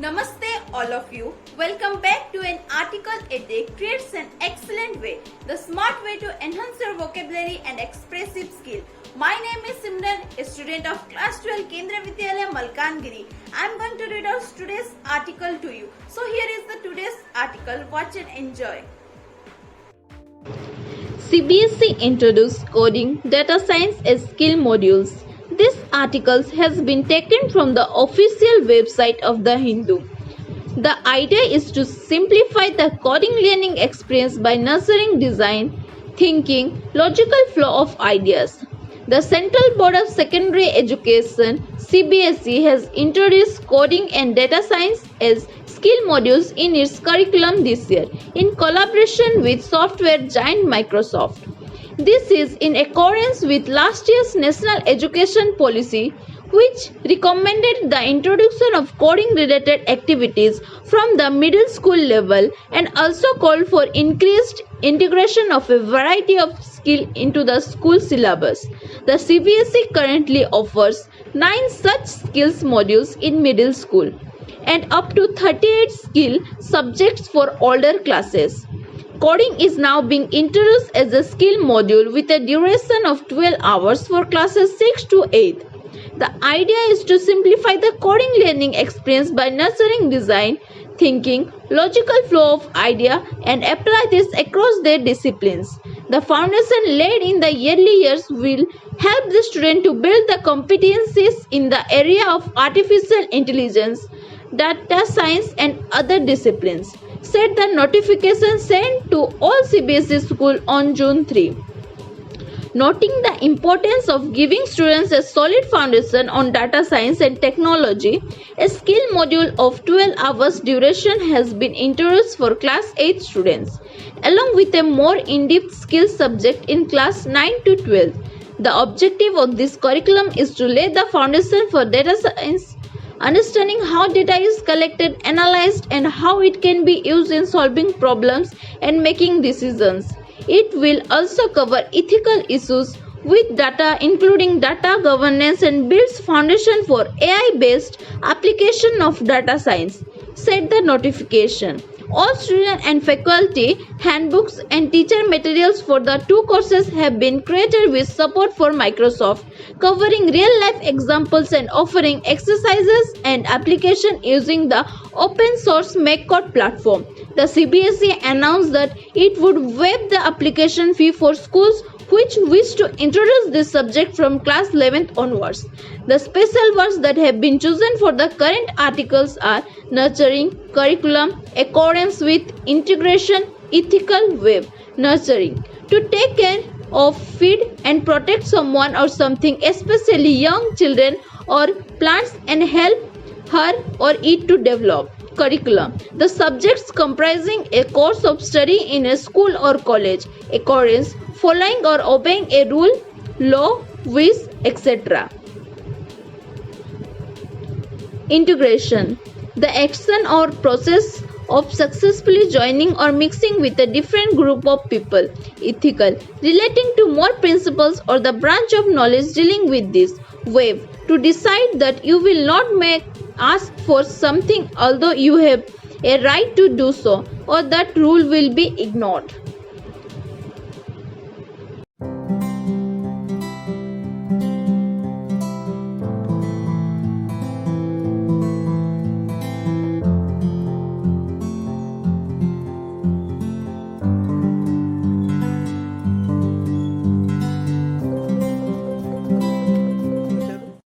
Namaste all of you. Welcome back to an article a day creates an excellent way, the smart way to enhance your vocabulary and expressive skill. My name is Simran, a student of class 12 Kendra Vidyalaya Malkangiri. I am going to read out today's article to you. So here is the today's article. Watch and enjoy. CBSE introduced coding, data science as skill modules. This article has been taken from the official website of The Hindu. The idea is to simplify the coding learning experience by nurturing design, thinking, logical flow of ideas. The Central Board of Secondary Education (CBSE) has introduced coding and data science as skill modules in its curriculum this year in collaboration with software giant Microsoft. This is in accordance with last year's National Education Policy, which recommended the introduction of coding-related activities from the middle school level and also called for increased integration of a variety of skills into the school syllabus. The CBSE currently offers 9 such skills modules in middle school and up to 38 skill subjects for older classes. Coding is now being introduced as a skill module with a duration of 12 hours for classes 6 to 8. The idea is to simplify the coding learning experience by nurturing design, thinking, logical flow of idea and apply this across their disciplines. The foundation laid in the early years will help the student to build the competencies in the area of artificial intelligence, data science and other disciplines, said the notification sent to all CBSE schools on June 3. Noting the importance of giving students a solid foundation on data science and technology, a skill module of 12 hours duration has been introduced for class 8 students, along with a more in-depth skill subject in class 9 to 12. The objective of this curriculum is to lay the foundation for data science, understanding how data is collected, analyzed, and how it can be used in solving problems and making decisions. It will also cover ethical issues with data, including data governance, and builds foundation for AI-based application of data science, said the notification. All student and faculty handbooks and teacher materials for the 2 courses have been created with support for Microsoft, covering real-life examples and offering exercises and application using the open-source MakeCode platform. The CBSE announced that it would waive the application fee for schools which wish to introduce this subject from class 11th onwards. The special words that have been chosen for the current articles are nurturing, curriculum, accordance with, integration, ethical, web, nurturing. To take care of, feed and protect someone or something, especially young children or plants, and help her or it to develop. Curriculum. The subjects comprising a course of study in a school or college, accordance, following or obeying a rule, law, wish, etc. Integration. The action or process of successfully joining or mixing with a different group of people. Ethical. Relating to more principles or the branch of knowledge dealing with this. Waive. To decide that you will not ask for something although you have a right to do so, or that rule will be ignored.